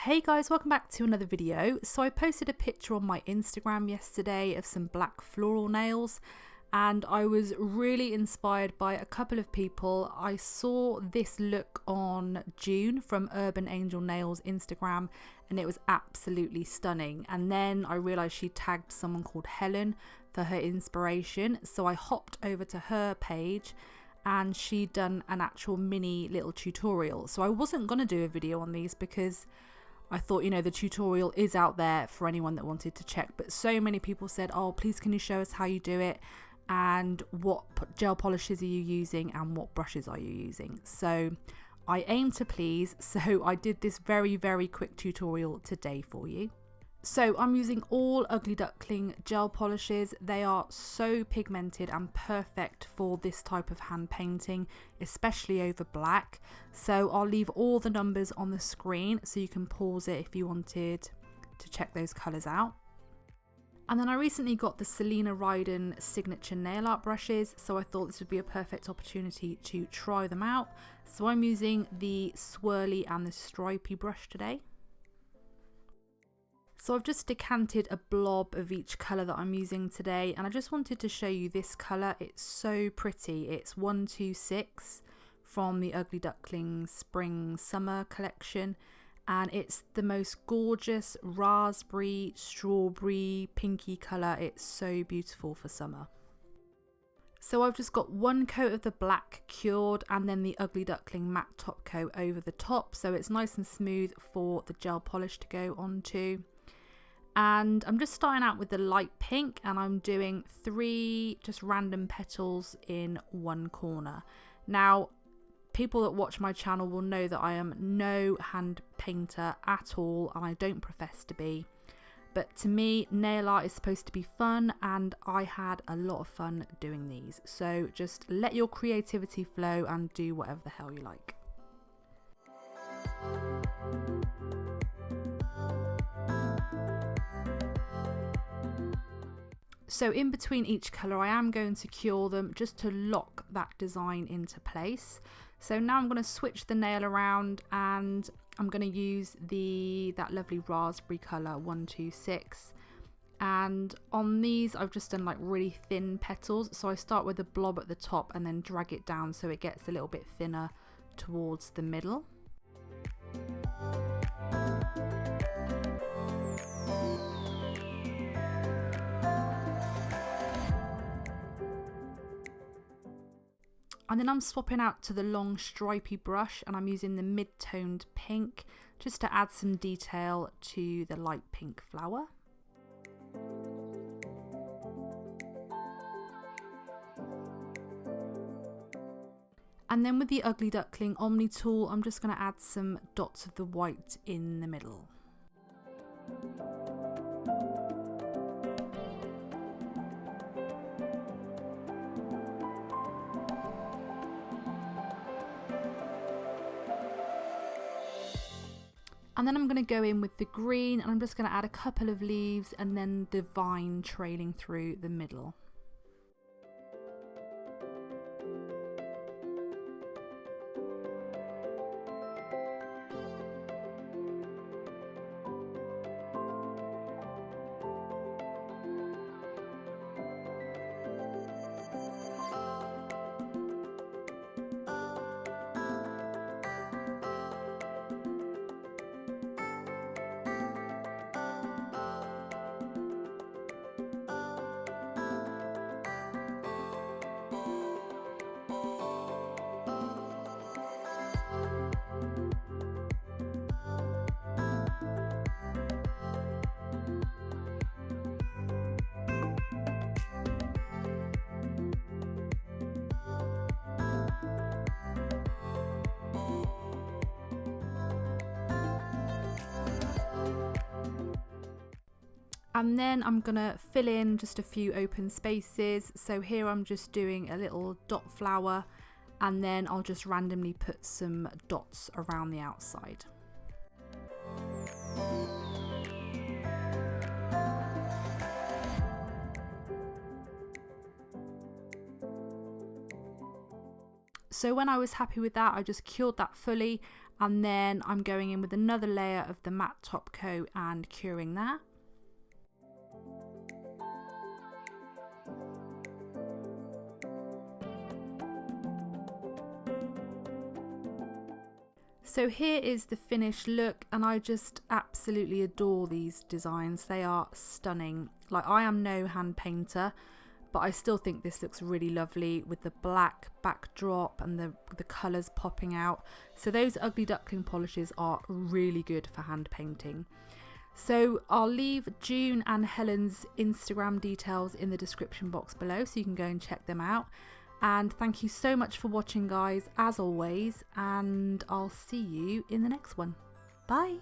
Hey guys, welcome back to another video. So I posted a picture on my Instagram yesterday of some black floral nails and I was really inspired by a couple of people. I saw this look on June from Urban Angel Nails Instagram and it was absolutely stunning, and then I realized she tagged someone called Helen for her inspiration, so I hopped over to her page and she'd done an actual mini little tutorial. So I wasn't going to do a video on these because I thought, you know, the tutorial is out there for anyone that wanted to check, but so many people said, oh, please can you show us how you do it and what gel polishes are you using and what brushes are you using. So I aim to please, so I did this very quick tutorial today for you. So I'm using all Ugly Duckling gel polishes. They are so pigmented and perfect for this type of hand painting, especially over black. So I'll leave all the numbers on the screen so you can pause it if you wanted to check those colours out. And then I recently got the CELINA RYDÉN signature nail art brushes, so I thought this would be a perfect opportunity to try them out. So I'm using the swirly and the stripy brush today. So I've just decanted a blob of each colour that I'm using today, and I just wanted to show you this colour. It's so pretty. It's 126 from the Ugly Duckling Spring Summer collection, and it's the most gorgeous raspberry, strawberry, pinky colour. It's so beautiful for summer. So I've just got one coat of the black cured and then the Ugly Duckling matte top coat over the top, so it's nice and smooth for the gel polish to go onto. And I'm just starting out with the light pink, and I'm doing 3 just random petals in one corner. Now, people that watch my channel will know that I am no hand painter at all, and I don't profess to be. But to me, nail art is supposed to be fun, and I had a lot of fun doing these. So just let your creativity flow and do whatever the hell you like. So in between each colour I am going to cure them just to lock that design into place. So now I'm going to switch the nail around and I'm going to use that lovely raspberry colour 126, and on these I've just done like really thin petals, so I start with a blob at the top and then drag it down so it gets a little bit thinner towards the middle. And then I'm swapping out to the long stripy brush and I'm using the mid-toned pink just to add some detail to the light pink flower. And then with the Ugly Duckling OMNI tool, I'm just going to add some dots of the white in the middle. And then I'm going to go in with the green and I'm just going to add a couple of leaves and then the vine trailing through the middle. And then I'm gonna fill in just a few open spaces. So here I'm just doing a little dot flower and then I'll just randomly put some dots around the outside. So when I was happy with that, I just cured that fully And then I'm going in with another layer of the matte top coat and curing that. So here is the finished look, and I just absolutely adore these designs. They are stunning. Like, I am no hand painter, but I still think this looks really lovely with the black backdrop and the colours popping out. So those ugly duckling polishes are really good for hand painting. So I'll leave June and Helen's Instagram details in the description box below, so you can go and check them out. And thank you so much for watching, guys, as always, and I'll see you in the next one. Bye.